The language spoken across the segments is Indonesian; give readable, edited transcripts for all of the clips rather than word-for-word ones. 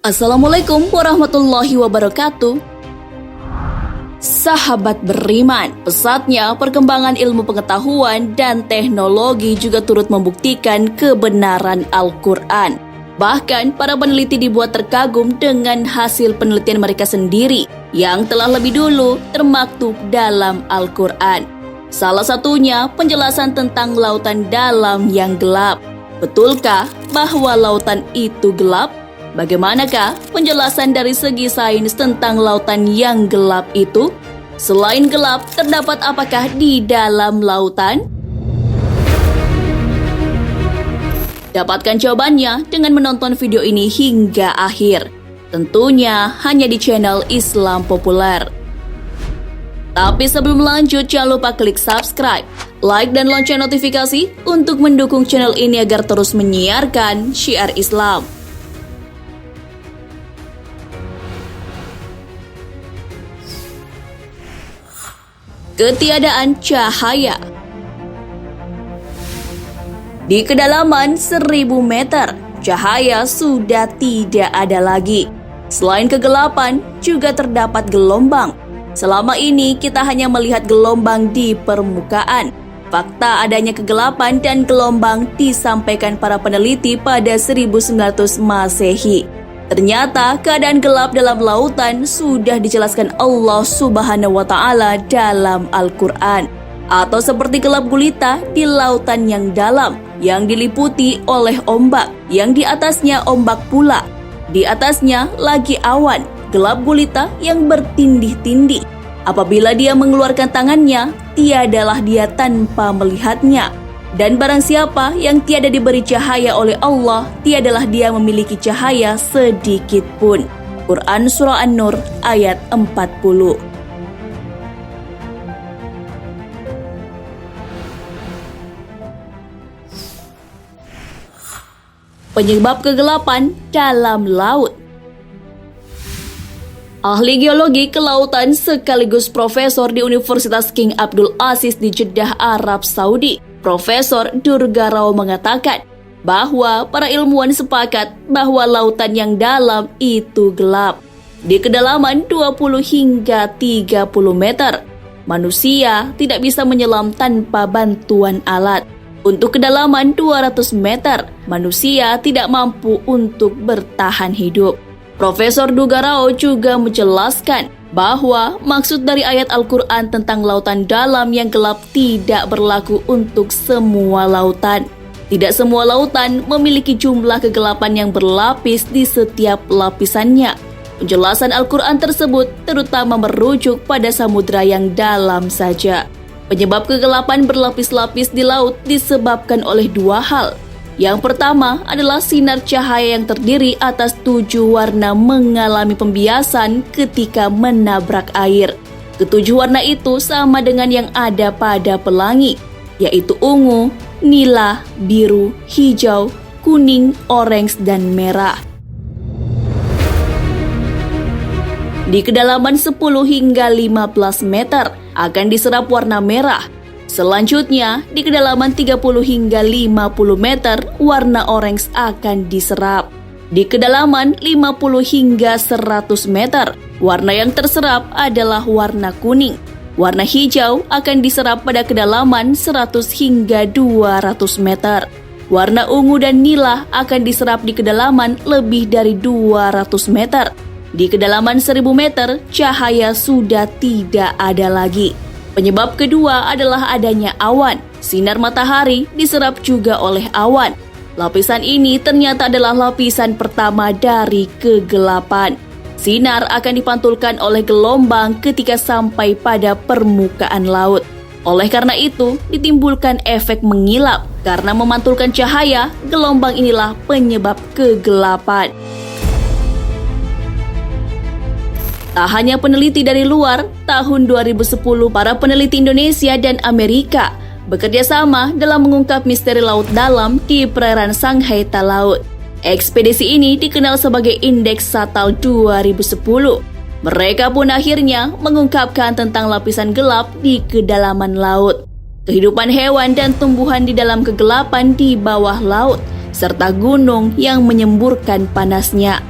Assalamualaikum warahmatullahi wabarakatuh. Sahabat beriman, pesatnya perkembangan ilmu pengetahuan dan teknologi juga turut membuktikan kebenaran Al-Quran. Bahkan para peneliti dibuat terkagum dengan hasil penelitian mereka sendiri yang telah lebih dulu termaktub dalam Al-Quran. Salah satunya penjelasan tentang lautan dalam yang gelap. Betulkah bahwa lautan itu gelap? Bagaimanakah penjelasan dari segi sains tentang lautan yang gelap itu? Selain gelap, terdapat apakah di dalam lautan? Dapatkan jawabannya dengan menonton video ini hingga akhir. Tentunya hanya di channel Islam Populer. Tapi sebelum lanjut, jangan lupa klik subscribe, like, dan lonceng notifikasi untuk mendukung channel ini agar terus menyiarkan syiar Islam. Ketiadaan cahaya. Di kedalaman 1000 meter, cahaya sudah tidak ada lagi. Selain kegelapan, juga terdapat gelombang. Selama ini kita hanya melihat gelombang di permukaan. Fakta adanya kegelapan dan gelombang disampaikan para peneliti pada 1900 Masehi. Ternyata keadaan gelap dalam lautan sudah dijelaskan Allah Subhanahu wa Ta'ala dalam Al-Quran. Atau seperti gelap gulita di lautan yang dalam, yang diliputi oleh ombak, yang di atasnya ombak pula. Di atasnya lagi awan, gelap gulita yang bertindih-tindih. Apabila dia mengeluarkan tangannya, tiadalah dia tanpa melihatnya. Dan barang siapa yang tiada diberi cahaya oleh Allah, tiadalah dia memiliki cahaya sedikit pun. Quran Surah An-Nur ayat 40. Penyebab kegelapan dalam laut. Ahli geologi kelautan sekaligus profesor di Universitas King Abdul Aziz di Jeddah, Arab Saudi, Profesor Durgarao mengatakan bahwa para ilmuwan sepakat bahwa lautan yang dalam itu gelap. Di kedalaman 20 hingga 30 meter, manusia tidak bisa menyelam tanpa bantuan alat. Untuk kedalaman 200 meter, manusia tidak mampu untuk bertahan hidup. Profesor Durgarao juga menjelaskan bahwa maksud dari ayat Al-Quran tentang lautan dalam yang gelap tidak berlaku untuk semua lautan. Tidak semua lautan memiliki jumlah kegelapan yang berlapis di setiap lapisannya. Penjelasan Al-Quran tersebut terutama merujuk pada samudra yang dalam saja. Penyebab kegelapan berlapis-lapis di laut disebabkan oleh dua hal. Yang pertama adalah sinar cahaya yang terdiri atas 7 warna mengalami pembiasan ketika menabrak air. Ketujuh warna itu sama dengan yang ada pada pelangi, yaitu ungu, nila, biru, hijau, kuning, oranye, dan merah. Di kedalaman 10 hingga 15 meter akan diserap warna merah. Selanjutnya, di kedalaman 30 hingga 50 meter, warna oranye akan diserap. Di kedalaman 50 hingga 100 meter, warna yang terserap adalah warna kuning. Warna hijau akan diserap pada kedalaman 100 hingga 200 meter. Warna ungu dan nila akan diserap di kedalaman lebih dari 200 meter. Di kedalaman 1000 meter, cahaya sudah tidak ada lagi. Penyebab kedua adalah adanya awan. Sinar matahari diserap juga oleh awan. Lapisan ini ternyata adalah lapisan pertama dari kegelapan. Sinar akan dipantulkan oleh gelombang ketika sampai pada permukaan laut. Oleh karena itu, ditimbulkan efek mengilap. Karena memantulkan cahaya, gelombang inilah penyebab kegelapan. Tak hanya peneliti dari luar, tahun 2010 para peneliti Indonesia dan Amerika bekerja sama dalam mengungkap misteri laut dalam di perairan Sangheta Laut. Ekspedisi ini dikenal sebagai Indeks Satal 2010. Mereka pun akhirnya mengungkapkan tentang lapisan gelap di kedalaman laut. kehidupan hewan dan tumbuhan di dalam kegelapan di bawah laut, serta gunung yang menyemburkan panasnya.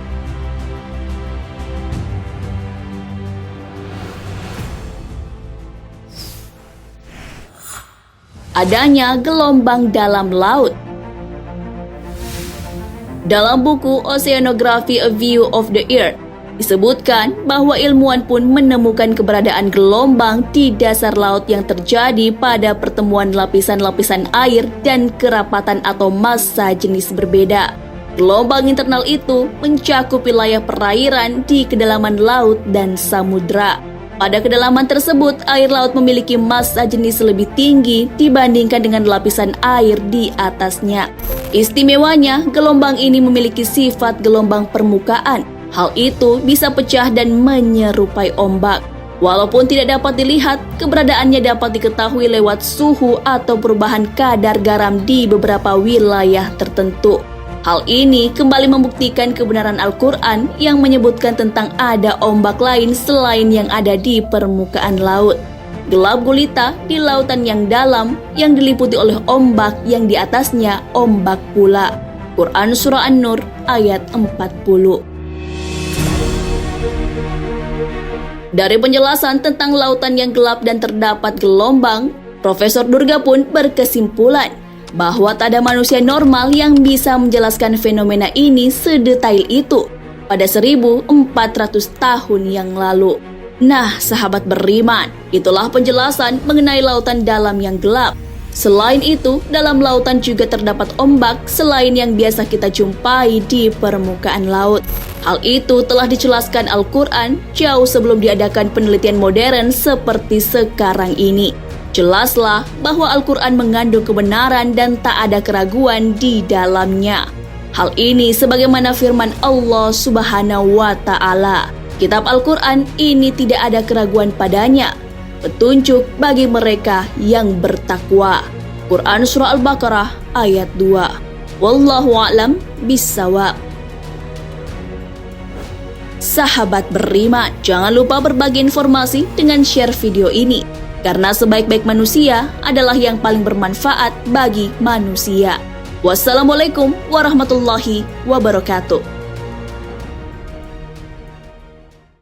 adanya gelombang dalam laut. Dalam buku Oceanography: A View of the Earth, disebutkan bahwa ilmuwan pun menemukan keberadaan gelombang di dasar laut yang terjadi pada pertemuan lapisan-lapisan air dan kerapatan atau massa jenis berbeda. Gelombang internal itu mencakup wilayah perairan di kedalaman laut dan samudra. Pada kedalaman tersebut, air laut memiliki massa jenis lebih tinggi dibandingkan dengan lapisan air di atasnya. Istimewanya, gelombang ini memiliki sifat gelombang permukaan. Hal itu bisa pecah dan menyerupai ombak. Walaupun tidak dapat dilihat, keberadaannya dapat diketahui lewat suhu atau perubahan kadar garam di beberapa wilayah tertentu. Hal ini kembali membuktikan kebenaran Al-Quran yang menyebutkan tentang ada ombak lain selain yang ada di permukaan laut. Gelap gulita di lautan yang dalam yang diliputi oleh ombak yang di atasnya ombak pula. Quran Surah An-Nur ayat 40. Dari penjelasan tentang lautan yang gelap dan terdapat gelombang, Profesor Durga pun berkesimpulan bahwa tak ada manusia normal yang bisa menjelaskan fenomena ini sedetail itu pada 1400 tahun yang lalu. Nah, sahabat beriman, itulah penjelasan mengenai lautan dalam yang gelap. Selain itu, dalam lautan juga terdapat ombak selain yang biasa kita jumpai di permukaan laut. Hal itu telah dijelaskan Al-Quran jauh sebelum diadakan penelitian modern seperti sekarang ini. Jelaslah bahwa Al-Quran mengandung kebenaran dan tak ada keraguan di dalamnya. Hal ini sebagaimana firman Allah Subhanahu wa Ta'ala. Kitab Al-Quran ini tidak ada keraguan padanya, petunjuk bagi mereka yang bertakwa. Quran Surah Al-Baqarah ayat 2. Wallahu a'lam bissawab. Sahabat beriman, jangan lupa berbagi informasi dengan share video ini. Karena sebaik-baik manusia adalah yang paling bermanfaat bagi manusia. Wassalamualaikum warahmatullahi wabarakatuh.